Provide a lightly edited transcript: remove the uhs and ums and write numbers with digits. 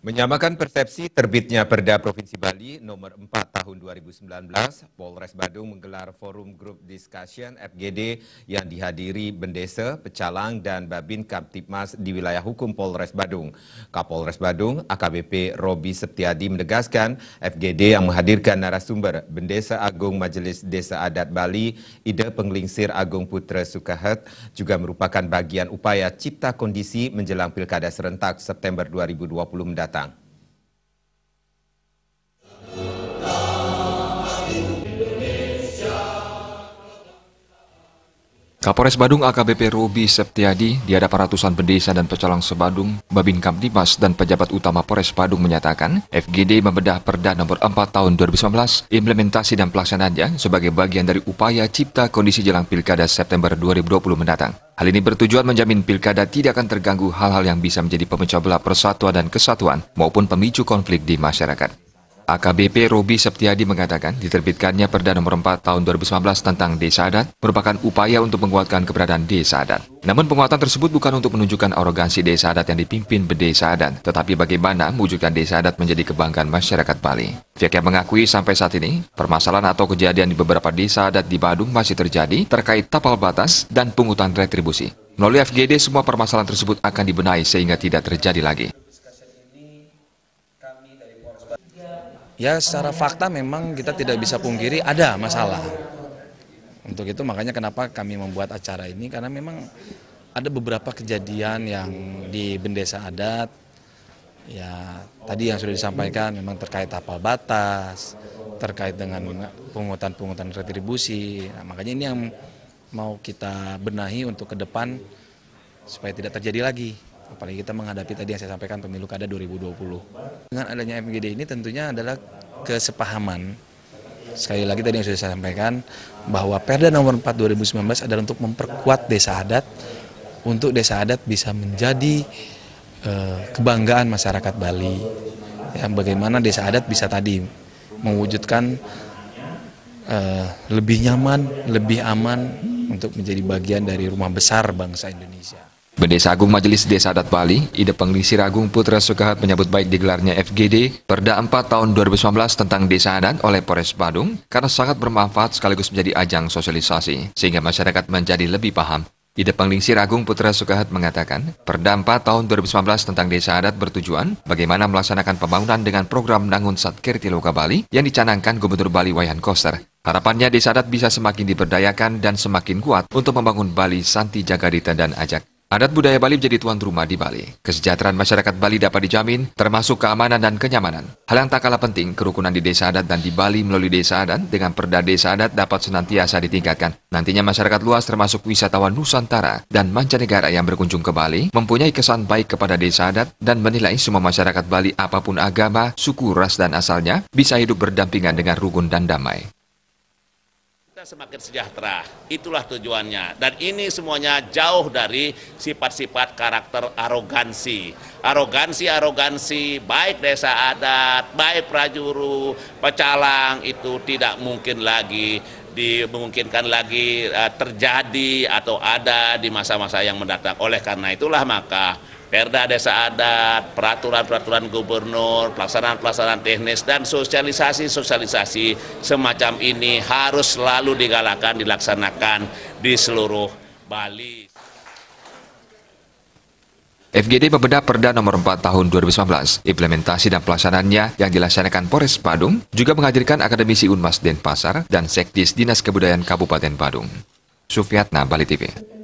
Menyamakan persepsi terbitnya Perda Provinsi Bali nomor 4 tahun 2019, Polres Badung menggelar Forum Group Discussion FGD yang dihadiri Bendesa, Pecalang, dan Babin Kamtibmas di wilayah hukum Polres Badung. Kapolres Badung, AKBP Robi Septiadi menegaskan FGD yang menghadirkan narasumber Bendesa Agung Majelis Desa Adat Bali, Ida Penglingsir Agung Putra Sukahat juga merupakan bagian upaya cipta kondisi menjelang Pilkada serentak September 2020 mendatang. Kapolres Badung AKBP Robi Septiadi di hadapan ratusan bendesa dan pecalang sebadung, Babin Kamtibmas dan pejabat utama Polres Badung menyatakan FGD membedah Perda nomor 4 tahun 2019, implementasi dan pelaksanaannya sebagai bagian dari upaya cipta kondisi jelang Pilkada September 2020 mendatang. Hal ini bertujuan menjamin Pilkada tidak akan terganggu hal-hal yang bisa menjadi pemecah belah persatuan dan kesatuan maupun pemicu konflik di masyarakat. AKBP Robi Septiadi mengatakan diterbitkannya Perda nomor 4 tahun 2019 tentang desa adat merupakan upaya untuk menguatkan keberadaan desa adat. Namun penguatan tersebut bukan untuk menunjukkan arogansi desa adat yang dipimpin berdesa adat, tetapi bagaimana mewujudkan desa adat menjadi kebanggaan masyarakat Bali. Pihaknya mengakui sampai saat ini, permasalahan atau kejadian di beberapa desa adat di Badung masih terjadi terkait tapal batas dan pungutan retribusi. Melalui FGD, semua permasalahan tersebut akan dibenahi sehingga tidak terjadi lagi. Ya, secara fakta memang kita tidak bisa pungkiri ada masalah. Untuk itu makanya kenapa kami membuat acara ini, karena memang ada beberapa kejadian yang di Bendesa Adat, ya tadi yang sudah disampaikan memang terkait tapal batas, terkait dengan pungutan retribusi. Nah, makanya ini yang mau kita benahi untuk ke depan supaya tidak terjadi lagi. Apalagi kita menghadapi tadi yang saya sampaikan pemilu kada 2020. Dengan adanya FGD ini tentunya adalah kesepahaman. Sekali lagi tadi yang sudah saya sampaikan bahwa Perda nomor 4 2019 adalah untuk memperkuat desa adat, untuk desa adat bisa menjadi kebanggaan masyarakat Bali. Ya, bagaimana desa adat bisa tadi mewujudkan lebih nyaman, lebih aman untuk menjadi bagian dari rumah besar bangsa Indonesia. Bendesa Agung Majelis Desa Adat Bali, Ida Penglingsir Agung Putra Sukahat menyambut baik digelarnya FGD Perda 4 tahun 2019 tentang desa adat oleh Polres Badung karena sangat bermanfaat sekaligus menjadi ajang sosialisasi sehingga masyarakat menjadi lebih paham. Ida Penglingsir Agung Putra Sukahat mengatakan, Perda 4 tahun 2019 tentang desa adat bertujuan bagaimana melaksanakan pembangunan dengan program Nangun Satkerti Loka Bali yang dicanangkan Gubernur Bali Wayan Koster. Harapannya desa adat bisa semakin diberdayakan dan semakin kuat untuk membangun Bali Santi Jagadita dan Ajak. Adat budaya Bali menjadi tuan rumah di Bali. Kesejahteraan masyarakat Bali dapat dijamin, termasuk keamanan dan kenyamanan. Hal yang tak kalah penting, kerukunan di desa adat dan di Bali melalui desa adat dengan Perda Desa Adat dapat senantiasa ditingkatkan. Nantinya masyarakat luas termasuk wisatawan Nusantara dan mancanegara yang berkunjung ke Bali mempunyai kesan baik kepada desa adat dan menilai semua masyarakat Bali apapun agama, suku, ras, dan asalnya bisa hidup berdampingan dengan rukun dan damai. Semakin sejahtera, itulah tujuannya. Dan ini semuanya jauh dari sifat-sifat karakter arogansi. Arogansi, baik desa adat, baik prajuru, pecalang, itu tidak mungkin lagi dimungkinkan lagi terjadi atau ada di masa-masa yang mendatang. Oleh karena itulah maka Perda Desa Adat, peraturan-peraturan gubernur, pelaksanaan teknis, dan sosialisasi semacam ini harus selalu digalakan, dilaksanakan di seluruh Bali. FGD membedah Perda nomor 4 tahun 2019, implementasi dan pelaksanaannya yang dilaksanakan Polres Badung juga menghadirkan akademisi Unmas Denpasar dan Sekdis Dinas Kebudayaan Kabupaten Badung. Sufiatna, Bali TV.